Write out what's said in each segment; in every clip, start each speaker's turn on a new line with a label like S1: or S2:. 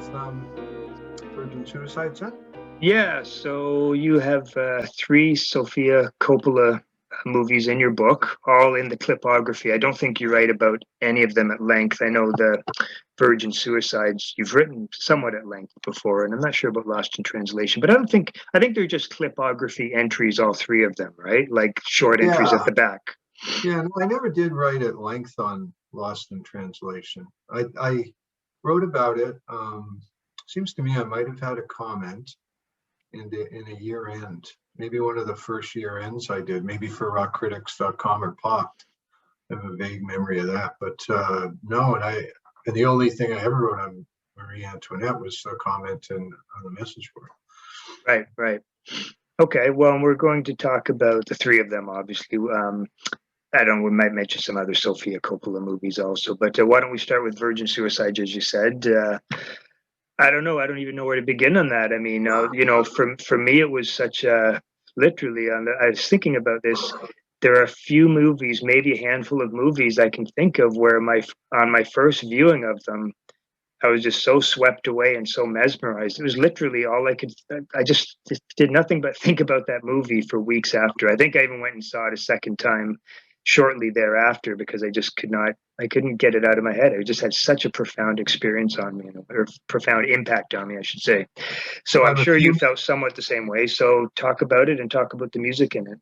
S1: with Virgin Suicides then?
S2: Yeah, so you have three Sofia Coppola movies in your book, all in the clipography. I don't think you write about any of them at length. I know the Virgin Suicides you've written somewhat at length before, and I'm not sure about Lost in Translation, but I think they're just clipography entries, all three of them, right? Like short entries at the back.
S1: Yeah, no, I never did write at length on Lost in Translation. I wrote about it. Seems to me I might have had a comment in a year end, maybe one of the first year ends I did, maybe for rockcritics.com or Pop. I have a vague memory of that, but no, and the only thing I ever wrote on Marie Antoinette was a comment on the message board.
S2: Right. Okay, well, we're going to talk about the three of them, obviously. I don't know, we might mention some other Sofia Coppola movies also, but why don't we start with Virgin Suicides, as you said? I don't know. I don't even know where to begin on that. I mean, for me, it was such a literally. I was thinking about this. There are a few movies, maybe a handful of movies I can think of where on my first viewing of them, I was just so swept away and so mesmerized. It was literally all I could. I just did nothing but think about that movie for weeks after. I think I even went and saw it a second time shortly thereafter because I just I couldn't get it out of my head. It just had such a profound experience on me, or profound impact on me, I should say. So I'm sure you felt somewhat the same way. So talk about it and talk about the music in it.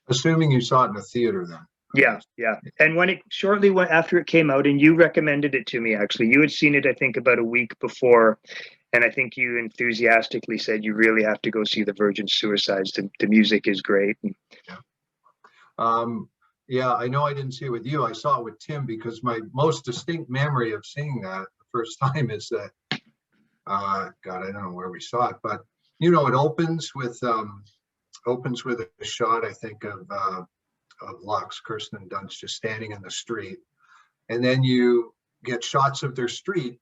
S1: Assuming you saw it in a theater then.
S2: Yeah. And when shortly after it came out, and you recommended it to me, actually, you had seen it, I think, about a week before. And I think you enthusiastically said you really have to go see the Virgin Suicides. The music is great.
S1: Yeah, I know I didn't see it with you. I saw it with Tim because my most distinct memory of seeing that the first time is that, God, I don't know where we saw it, but it opens with a shot, I think, of Lux, Kirsten and Dunst just standing in the street, and then you get shots of their street,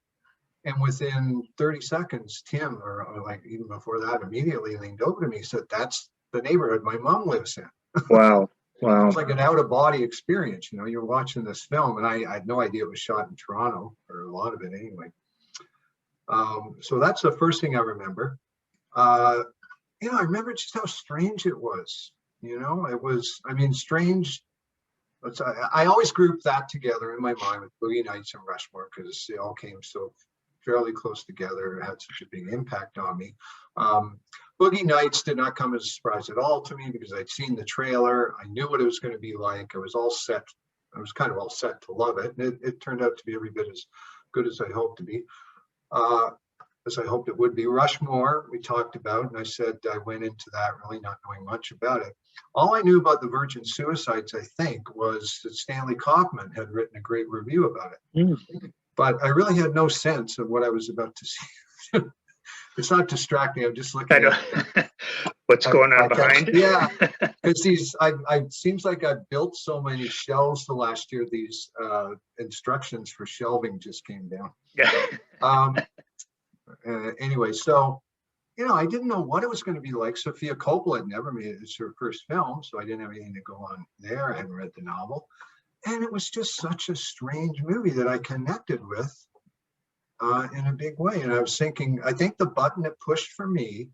S1: and within 30 seconds, Tim, or like even before that, immediately leaned over to me and said, "That's the neighborhood my mom lives in."
S2: Wow.
S1: It's like an out-of-body experience. You're watching this film, and I had no idea it was shot in Toronto, or a lot of it anyway. So that's the first thing I remember. I remember just how strange it was. It was, strange. I always group that together in my mind with Boogie Nights and Rushmore because they all came so fairly close together. It had such a big impact on me. Boogie Nights did not come as a surprise at all to me because I'd seen the trailer. I knew what it was going to be like. I was kind of all set to love it. And it turned out to be every bit as good as I hoped to be. As I hoped it would be. Rushmore, we talked about, and I said I went into that really not knowing much about it. All I knew about the Virgin Suicides, I think, was that Stanley Kaufman had written a great review about it. But I really had no sense of what I was about to see. It's not distracting. I'm just looking at
S2: what's going on behind.
S1: Yeah, because it seems like I've built so many shelves the last year. These instructions for shelving just came down.
S2: Yeah.
S1: Anyway, so I didn't know what it was going to be like. Sofia Coppola had never made it. It's her first film, so I didn't have anything to go on there. I hadn't read the novel, and it was just such a strange movie that I connected with in a big way. And I was thinking, I think the button it pushed for me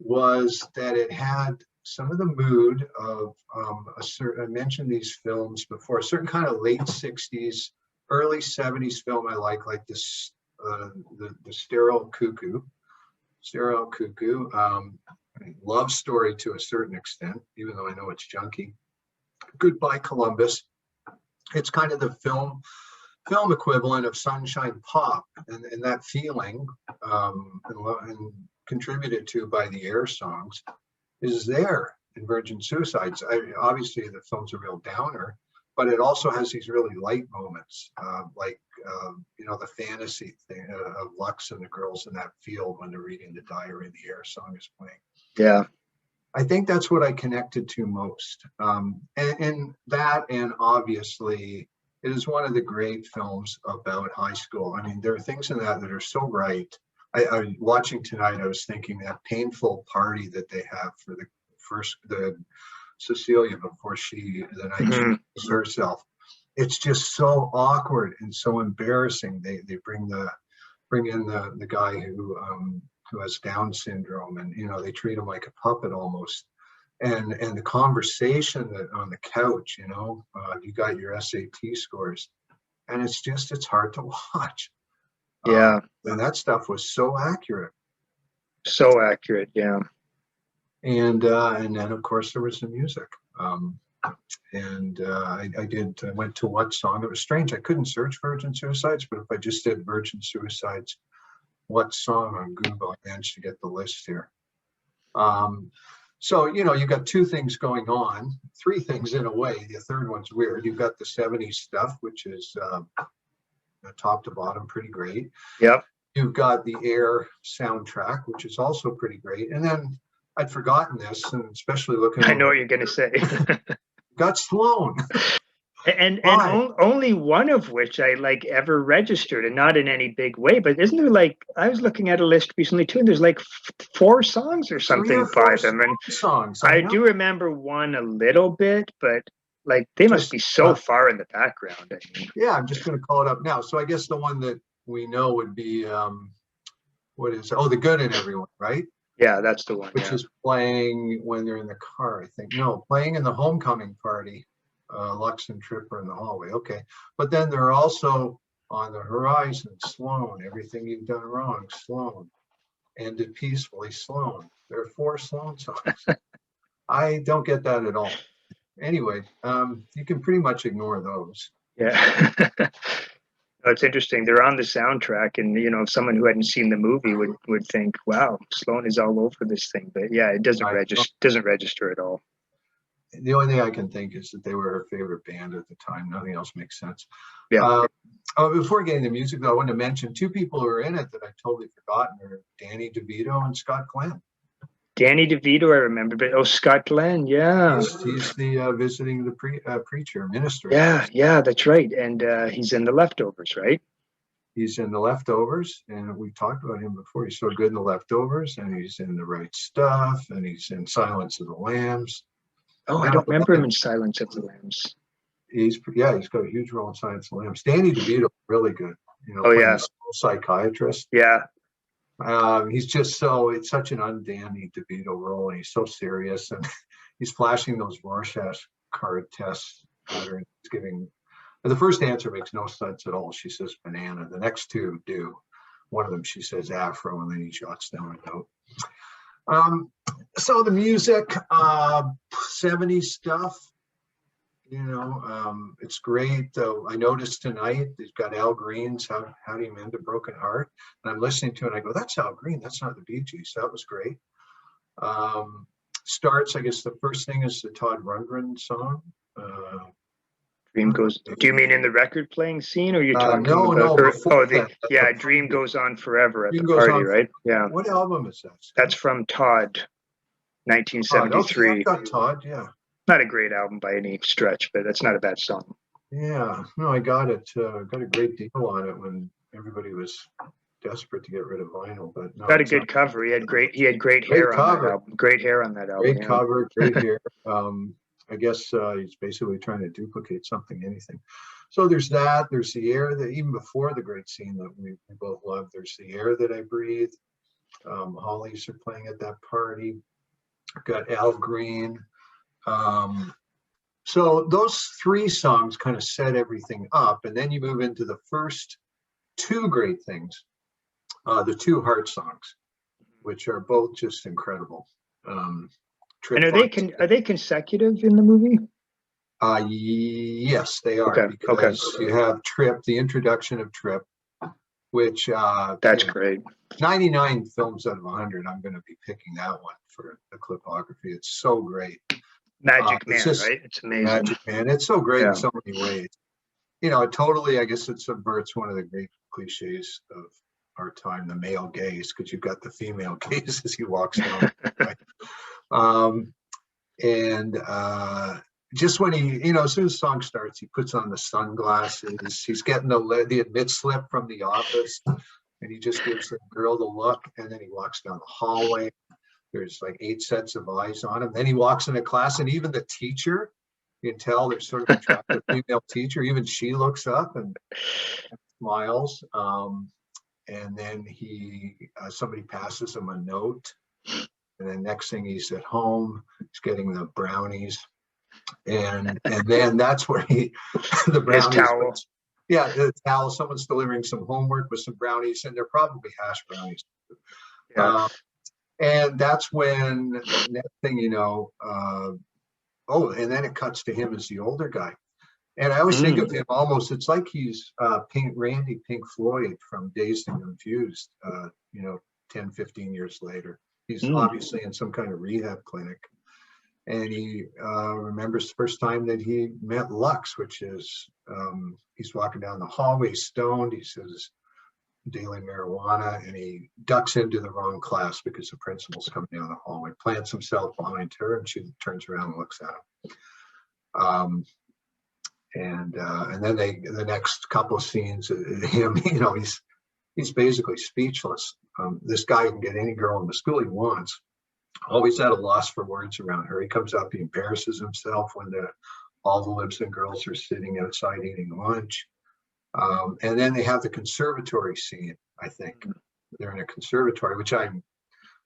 S1: was that it had some of the mood of I mentioned these films before, a certain kind of late 60s, early 70s film I like this, the Sterile Cuckoo, love story to a certain extent, even though I know it's junky. Goodbye Columbus. It's kind of the film equivalent of Sunshine Pop, and that feeling, and contributed to by the Air songs, is there in Virgin Suicides. Obviously, the film's a real downer, but it also has these really light moments, like the fantasy thing of Lux and the girls in that field when they're reading the diary and the Air song is playing.
S2: Yeah.
S1: I think that's what I connected to most. And that, and obviously, it is one of the great films about high school. I mean, there are things in that are so right. I watching tonight, I was thinking that painful party that they have for the Cecilia before the night she kills herself. It's just so awkward and so embarrassing. They bring the bring in the guy who has Down syndrome, and they treat him like a puppet almost. And the conversation that on the couch, you got your SAT scores, and it's hard to watch.
S2: Yeah.
S1: And that stuff was so accurate.
S2: So accurate, yeah.
S1: And then of course there was the music. I went to what song? It was strange. I couldn't search Virgin Suicides, but if I just did Virgin Suicides, what song on Google, I managed to get the list here. So, you've got two things going on, three things in a way. The third one's weird. You've got the 70s stuff, which is top to bottom pretty great.
S2: Yep.
S1: You've got the Air soundtrack, which is also pretty great. And then I'd forgotten this, and especially looking.
S2: I know what you're going to say.
S1: Got Sloan.
S2: And only one of which I ever registered, and not in any big way. But isn't there I was looking at a list recently too, and there's 4 songs or something by them. And
S1: songs.
S2: I do remember one a little bit, but they must be so far in the background. I mean.
S1: Yeah, I'm just going to call it up now. So I guess the one that we know would be The Good in Everyone, right?
S2: Yeah, that's the one.
S1: Which is playing when they're in the car, I think. No, playing in the homecoming party. Lux and Trip are in the hallway. Okay. But then they're also On the Horizon, Sloan, Everything You've Done Wrong, Sloan, Ended Peacefully, Sloan. There are 4 Sloan songs. I don't get that at all. Anyway, you can pretty much ignore those.
S2: Yeah. It's interesting. They're on the soundtrack, and if someone who hadn't seen the movie would think, "Wow, Sloan is all over this thing." But yeah, it doesn't register at all.
S1: The only thing I can think is that they were her favorite band at the time. Nothing else makes sense.
S2: Yeah.
S1: Before getting the music, though, I want to mention 2 people who are in it that I've totally forgotten are Danny DeVito and Scott Glenn.
S2: Danny DeVito, I remember, but Scott Glenn, yeah.
S1: He's the visiting the preacher, minister.
S2: Yeah, that's right. And he's in The Leftovers, right?
S1: He's in The Leftovers, and we talked about him before. He's so good in The Leftovers, and he's in The Right Stuff, and he's in Silence of the Lambs.
S2: Oh, I don't remember him in Silence of the Lambs.
S1: He's got a huge role in Silence of the Lambs. Danny DeVito, really good. Psychiatrist.
S2: Yeah.
S1: It's such an un-Danny DeVito role, and he's so serious, and he's flashing those Rorschach card tests at her, and he's giving. And the first answer makes no sense at all. She says banana. The next 2 do. One of them, she says afro, and then he jots down a note. So the music, 70s stuff, it's great. Though I noticed tonight they've got Al Green's How Do You Mend a Broken Heart, and I'm listening to it and I go, that's Al Green, that's not the Bee Gees. That was great. Starts, I guess the first thing is the Todd Rundgren song.
S2: Dream Goes. Do you mean in the record playing scene, or are you talking about? Dream Goes On Forever at the party, right? Yeah.
S1: What album is that?
S2: That's from Todd, 1973.
S1: Okay, I've got Todd, yeah.
S2: Not a great album by any stretch, but that's not a bad song.
S1: Yeah, no, I got it. Got a great deal on it when everybody was desperate to get rid of vinyl, but no,
S2: got a good cover. He had great hair on that album. Great hair on that album.
S1: Great cover, great hair. I guess he's basically trying to duplicate anything. So there's that. There's the air that even before the great scene that we both love. There's the air that I breathe. Hollies are playing at that party. Got Al Green. So those 3 songs kind of set everything up, and then you move into the first 2 great things, the 2 heart songs, which are both just incredible.
S2: And are they consecutive in the movie?
S1: Yes, they are. Because you have Trip, the introduction of Trip, which
S2: that's great.
S1: 99 films out of 100, I'm going to be picking that one for the Clipography. It's so great.
S2: Magic Man, right? It's amazing.
S1: Magic Man. It's so great in so many ways. Totally, I guess it subverts one of the great cliches of our time, the male gaze, because you've got the female gaze as he walks down. Just when he, as soon as the song starts, he puts on the sunglasses. He's getting the admit slip from the office, and he just gives the girl the look, and then he walks down the hallway. There's 8 sets of eyes on him. Then he walks into class, and even the teacher, you can tell there's sort of an attractive female teacher. Even she looks up and smiles. and then somebody passes him a note, and then next thing he's at home, he's getting the brownies, and then that's where the brownies.
S2: His towel.
S1: Yeah, the towel. Someone's delivering some homework with some brownies, and they're probably hash brownies.
S2: Yeah.
S1: And that's when, next thing you know, and then it cuts to him as the older guy. And I always think of him almost, it's like he's Randy Pink Floyd from Dazed and Confused, 10, 15 years later. He's obviously in some kind of rehab clinic. And he remembers the first time that he met Lux, which is, he's walking down the hallway, stoned. He says, dealing marijuana, and he ducks into the wrong class because the principal's coming down the hallway, plants himself behind her, and she turns around and looks at him. And then the next couple of scenes, him, he's basically speechless. This guy can get any girl in the school he wants. Always at a loss for words around her. He comes up, he embarrasses himself when all the Libsyn girls are sitting outside eating lunch. And then they have the conservatory scene, I think. They're in a conservatory, which I'm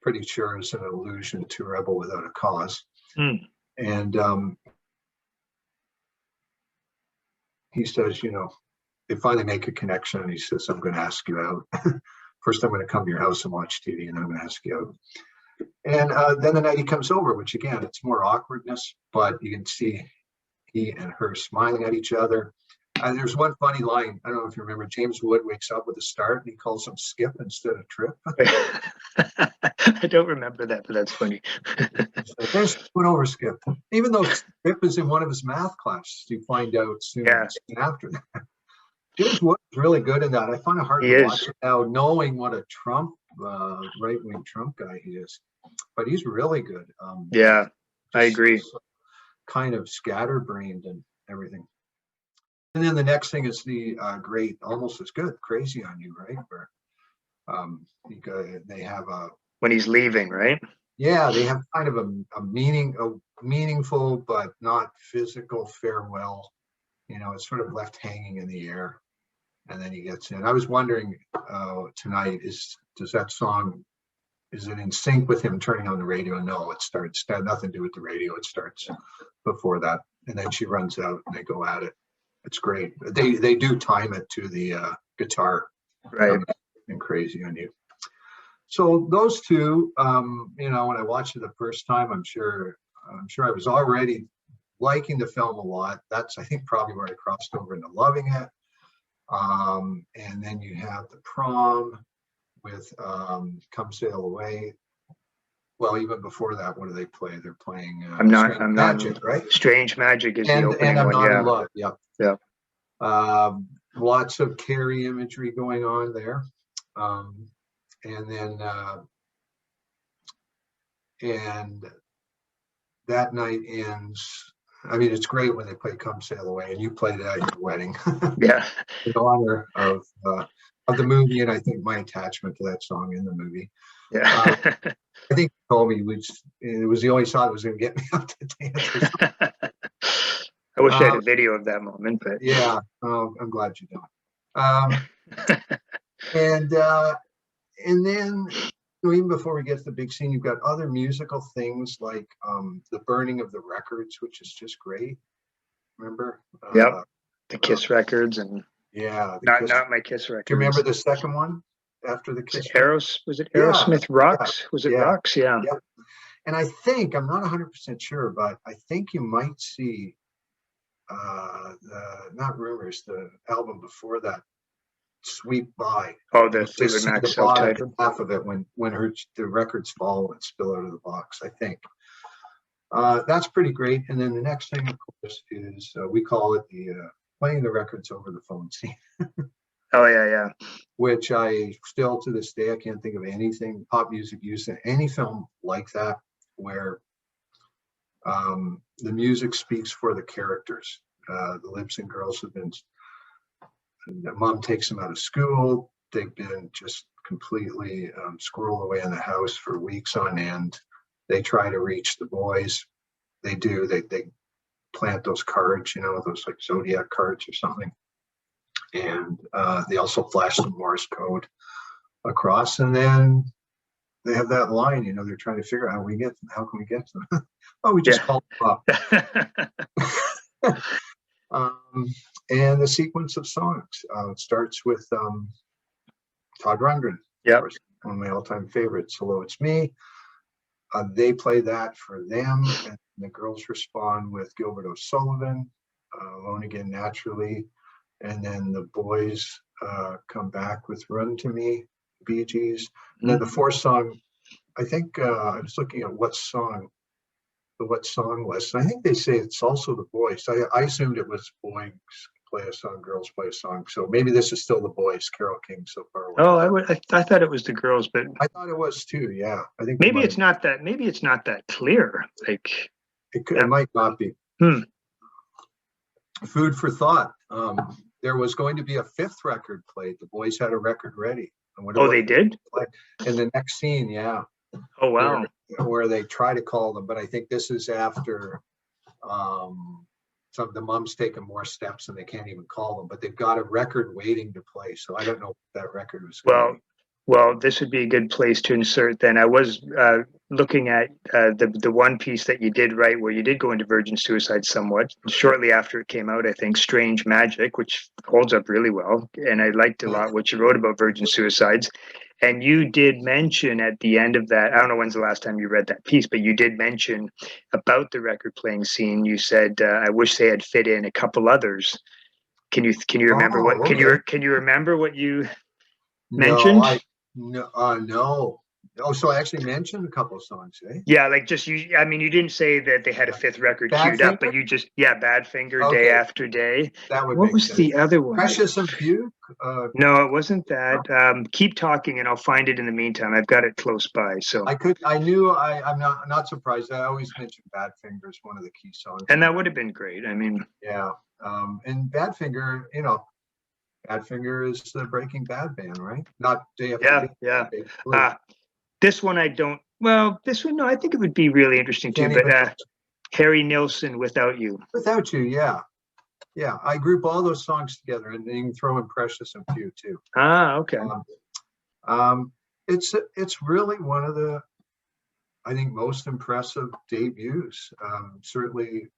S1: pretty sure is an allusion to Rebel Without a Cause. And he says, they finally make a connection, and he says, I'm going to ask you out. First, I'm going to come to your house and watch TV, and I'm going to ask you out. And then the night he comes over, which again, it's more awkwardness, but you can see he and her smiling at each other. There's one funny line. I don't know if you remember, James Wood wakes up with a start and he calls him Skip instead of Trip.
S2: I don't remember that, but that's funny.
S1: There's put over Skip. Even though Skip is in one of his math classes, you find out soon after that. James Wood is really good in that. I find it hard to watch it now, knowing what a Trump, right-wing Trump guy he is. But he's really good.
S2: I agree.
S1: Kind of scatterbrained and everything. And then the next thing is the great, almost as good, Crazy on You, right? Where they have
S2: when he's leaving, right?
S1: Yeah, they have kind of a meaningful but not physical farewell. It's sort of left hanging in the air, and then he gets in. I was wondering tonight, does that song, is it in sync with him turning on the radio? No, it had nothing to do with the radio. It starts before that, and then she runs out and they go at it. It's great. They do time it to the guitar,
S2: right?
S1: And Crazy on You. So those two, when I watched it the first time, I'm sure I was already liking the film a lot. That's, I think, probably where I crossed over into loving it. And then you have the prom with Come Sail Away. Well, even before that, what do they play? They're playing
S2: I'm not
S1: Magic, right?
S2: Strange Magic is the opening
S1: and I'm
S2: one.
S1: Not in Love. Yep. Yeah. Lots of Carrie imagery going on there. And then and that night ends. I mean, it's great when they play Come Sail Away, and you played it at your wedding.
S2: Yeah.
S1: In honor of the movie, and I think my attachment to that song in the movie.
S2: Yeah.
S1: I think you told me it was the only song that was going to get me up to dance.
S2: I wish I had a video of that moment, but
S1: yeah, I'm glad you don't. And then even before we get to the big scene, you've got other musical things like the burning of the records, which is just great. Remember?
S2: Yep. The Kiss records and not my Kiss records.
S1: Do you remember the second one after the Kiss?
S2: Was it Aerosmith Rocks? Yeah. Was it Rocks? Yeah.
S1: And I think, I'm not 100% sure, but I think you might see not Rumors, the album before that, sweep by.
S2: Oh, the Fleetwood Mac self-titled.
S1: Half of it when the records fall and spill out of the box, I think. That's pretty great. And then the next thing, of course, is we call it the playing the records over the phone scene.
S2: Oh, yeah.
S1: Which I still, to this day, I can't think of anything pop music used in any film like that, where the music speaks for the characters. The Libsyn girls have been, their mom takes them out of school. They've been just completely squirreled away in the house for weeks on end. They try to reach the boys. They do. They plant those cards, those like Zodiac cards or something. And they also flash the Morse code. across, and then they have that line, they're trying to figure out how can we get to them? Oh, we just call them up. And the sequence of songs it starts with Todd Rundgren,
S2: Yeah,
S1: one of my all-time favorites. Hello, It's Me. They play that for them, and the girls respond with Gilbert O'Sullivan, Alone Again Naturally, and then the boys come back with Run to Me, Bee Gees. And then the fourth song, I think I was looking at what song list, and I think they say it's also the boys. I assumed it was boys play a song, girls play a song. So maybe this is still the boys, Carole King, So Far Away.
S2: Oh, I thought it was the girls, but
S1: I thought it was too. Yeah, I think
S2: maybe it's not that. Maybe it's not that clear. Like
S1: it might not be. Food for thought. There was going to be a fifth record played. The boys had a record ready.
S2: Oh, they did?
S1: In the next scene, yeah.
S2: Oh, wow.
S1: Where they try to call them, but I think this is after some of the mom's taking more steps and they can't even call them, but they've got a record waiting to play. So I don't know if that record was going to be.
S2: Well, this would be a good place to insert then. I was looking at the one piece that you did write where you did go into virgin suicide somewhat shortly after it came out, I think, Strange Magic, which holds up really well. And I liked a lot what you wrote about virgin suicides. And you did mention at the end of that, I don't know when's the last time you read that piece, but you did mention about the record playing scene. You said, I wish they had fit in a couple others. Can you remember can you remember what you mentioned?
S1: No. Oh, so I actually mentioned a couple of songs, eh?
S2: Yeah, like just you. I mean, you didn't say that they had a fifth record queued up, but you just Badfinger, okay. Day After Day.
S1: That would.
S2: What was sense. The other one?
S1: Precious and Fugue.
S2: No, it wasn't that. Keep talking, and I'll find it in the meantime. I've got it close by. So
S1: I'm not surprised. I always mention Badfinger as one of the key songs,
S2: and that would have been great. I mean,
S1: yeah. And Badfinger, Badfinger is the Breaking Bad band, right? Not Day After Day.
S2: Yeah. This one I don't. Well, this one, no, I think it would be really interesting too. But Harry Nilsson, Without You.
S1: Without You, yeah. Yeah, I group all those songs together, and then you can throw in Precious and Few too.
S2: Ah, okay.
S1: It's really one of the, I think, most impressive debuts. Certainly in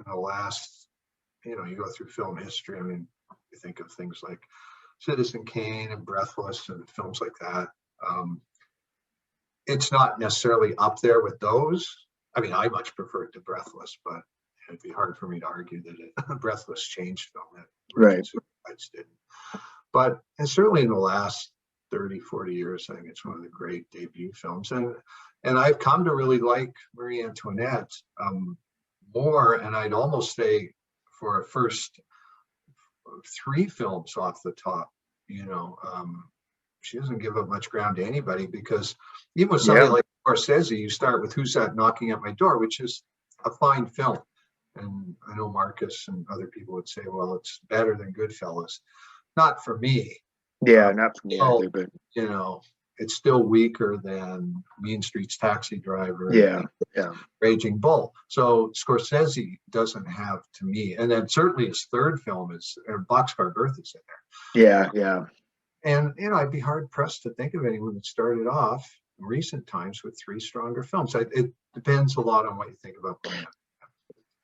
S1: the last, you go through film history. I mean, you think of things like Citizen Kane and Breathless and films like that. It's not necessarily up there with those. I mean, I much prefer it to Breathless, but it'd be hard for me to argue that Breathless changed film. That
S2: right.
S1: Didn't. But and certainly in the last 30, 40 years, I think it's one of the great debut films. And I've come to really like Marie Antoinette more, and I'd almost say for a first three films off the top, she doesn't give up much ground to anybody, because even with somebody like Scorsese, you start with Who's That Knocking at My Door, which is a fine film. And I know Marcus and other people would say, well, it's better than Goodfellas. Not for me.
S2: Yeah, not for me either, but
S1: it's still weaker than Mean Streets Taxi Driver.
S2: Yeah.
S1: Raging Bull. So Scorsese doesn't have, to me, and then certainly his third film is Boxcar Bertha's in there.
S2: Yeah.
S1: And I'd be hard pressed to think of anyone that started off in recent times with three stronger films. It depends a lot on what you think about them.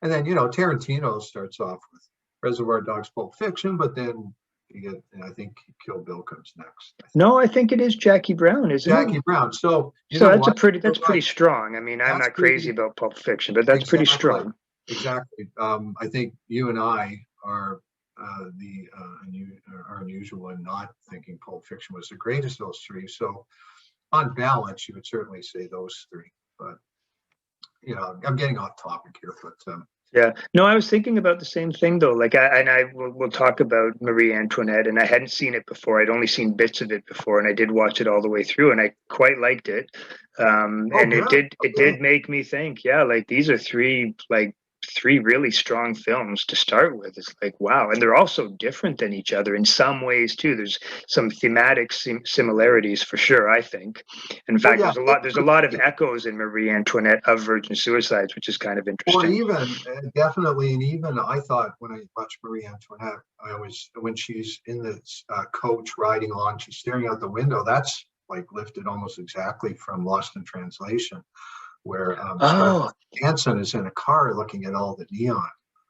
S1: And then Tarantino starts off with Reservoir Dogs, Pulp Fiction, but then you get, I think Kill Bill comes next.
S2: No, I think it is Jackie Brown, isn't it?
S1: Jackie Brown. So
S2: that's pretty strong. I mean, I'm not crazy about Pulp Fiction, but that's pretty strong.
S1: Exactly. I think you and I are unusual in not thinking Pulp Fiction was the greatest of those three. So on balance, you would certainly say those three. But I'm getting off topic here, but
S2: yeah, no, I was thinking about the same thing though. Like, we'll talk about Marie Antoinette, and I hadn't seen it before. I'd only seen bits of it before, and I did watch it all the way through, and I quite liked it. It did make me think, like these are three really strong films to start with. It's like, wow. And they're also different than each other in some ways too. There's some thematic similarities for sure, I think. In fact, there's a lot of echoes in Marie Antoinette of Virgin Suicides, which is kind of interesting.
S1: Or even, definitely, and even I thought when I watched Marie Antoinette, when she's in the coach riding along, she's staring out the window, that's like lifted almost exactly from Lost in Translation, where Scarlett
S2: Oh,
S1: Johansson is in a car looking at all the neon.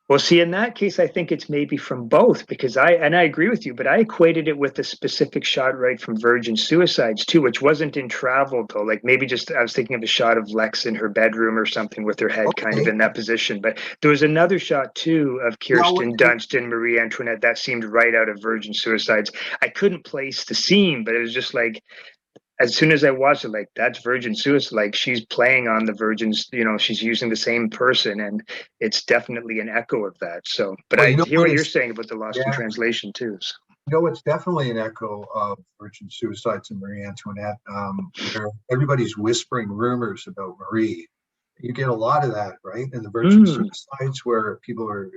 S2: well, see, in that case, I think it's maybe from both because I agree with you, but I equated it with a specific shot right from Virgin Suicides too, which wasn't in Travel though. Like maybe just I was thinking of a shot of Lex in her bedroom or something with her head kind of
S1: Okay.
S2: in that position. But there was another shot too of
S1: Now,
S2: Kirsten Dunst and Marie Antoinette that seemed right out of Virgin Suicides. I couldn't place the scene, but it was just like as soon as I watched it, like that's Virgin Suicide, like she's playing on the Virgins, she's using the same person, and it's definitely an echo of that. So, but
S1: well,
S2: I
S1: you know
S2: hear
S1: what
S2: what you're
S1: it's
S2: saying about the Lost in
S1: yeah,
S2: Translation too. So.
S1: it's definitely an echo of Virgin Suicides and Marie Antoinette, where everybody's whispering rumors about Marie. You get a lot of that, right? In the Virgin
S2: Mm,
S1: Suicides, where people are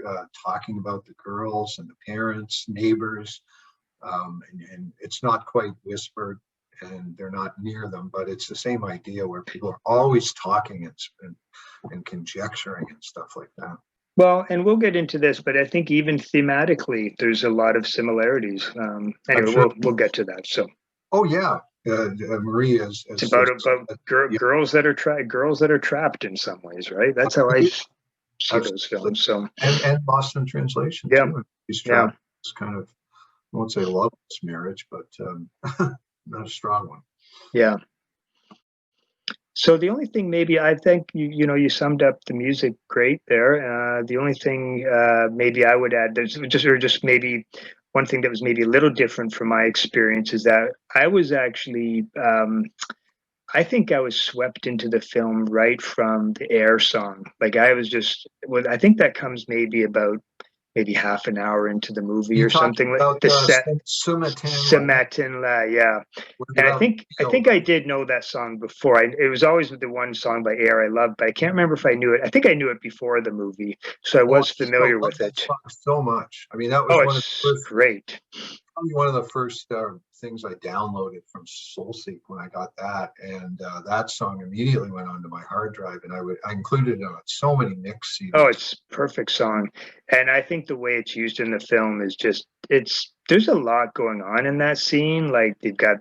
S1: talking about the girls and the parents, neighbors, and it's not quite whispered and they're not near them, but it's the same idea where people are always talking and conjecturing and stuff like that.
S2: well, and we'll get into this, but I think even thematically, there's a lot of similarities.
S1: I'm
S2: Anyway,
S1: sure.
S2: we'll get to that. So
S1: Oh yeah, Marie is
S2: it's about
S1: yeah,
S2: girls that are girls that are trapped in some ways, right? That's how I see those
S1: absolutely,
S2: films. So
S1: and Lost in Translation
S2: yeah,
S1: too. He's
S2: yeah.
S1: trapped. It's kind of, I won't say loveless marriage, but not a strong one.
S2: Yeah. So the only thing maybe I think you summed up the music great there. The only thing maybe I would add there's just maybe one thing that was maybe a little different from my experience is that I was actually I think I was swept into the film right from the Air song. Like I was just well, I think that comes maybe about maybe half an hour into the movie
S1: You
S2: or
S1: talking
S2: something like
S1: about
S2: the set
S1: Sumatin,
S2: Sematin, yeah.
S1: what
S2: And
S1: about
S2: I think I did know that song before. It was always the one song by Air I loved, but I can't remember if I knew it. I think I knew it before the movie, so I
S1: Oh, I
S2: was
S1: still
S2: familiar
S1: love
S2: with
S1: that
S2: it.
S1: song so much. I mean, that was
S2: Oh,
S1: one of the
S2: it's
S1: first,
S2: great.
S1: probably one of the first things I downloaded from SoulSeek when I got that, and that song immediately went onto my hard drive, and I included it on so many mix
S2: Oh,
S1: CDs.
S2: it's perfect song, and I think the way it's used in the film is just it's. There's a lot going on in that scene. Like they've got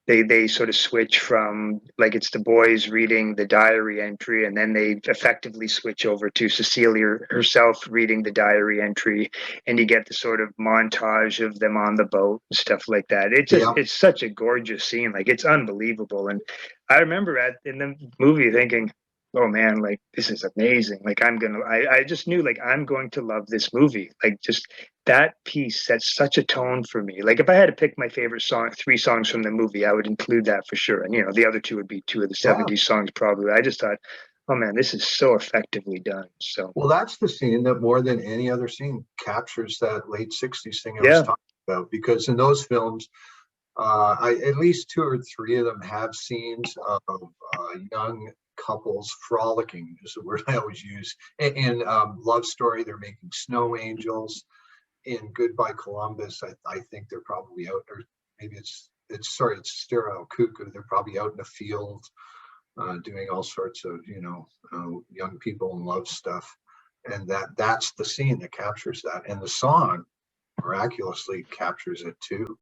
S2: they sort of switch from like it's the boys reading the diary entry and then they effectively switch over to Cecilia herself reading the diary entry and you get the sort of montage of them on the boat and stuff like that.
S1: Yeah,
S2: It's such a gorgeous scene, like it's unbelievable. And I remember in the movie thinking, oh man, like this is amazing. Like I just knew like I'm going to love this movie. Like just that piece sets such a tone for me. Like if I had to pick my favorite three songs from the movie, I would include that for sure. And the other two would be two of the
S1: yeah.
S2: '70s songs probably. I just thought, oh man, this is so effectively done. So
S1: Well, that's the scene that more than any other scene captures that late '60s thing I was
S2: yeah,
S1: talking about. Because in those films, at least two or three of them have scenes of young couples frolicking, is the word I always use. In Love Story, they're making snow angels. In Goodbye Columbus, I think they're probably out, or maybe it's Stereo Cuckoo. They're probably out in the field doing all sorts of young people and love stuff, and that's the scene that captures that, and the song miraculously captures it too.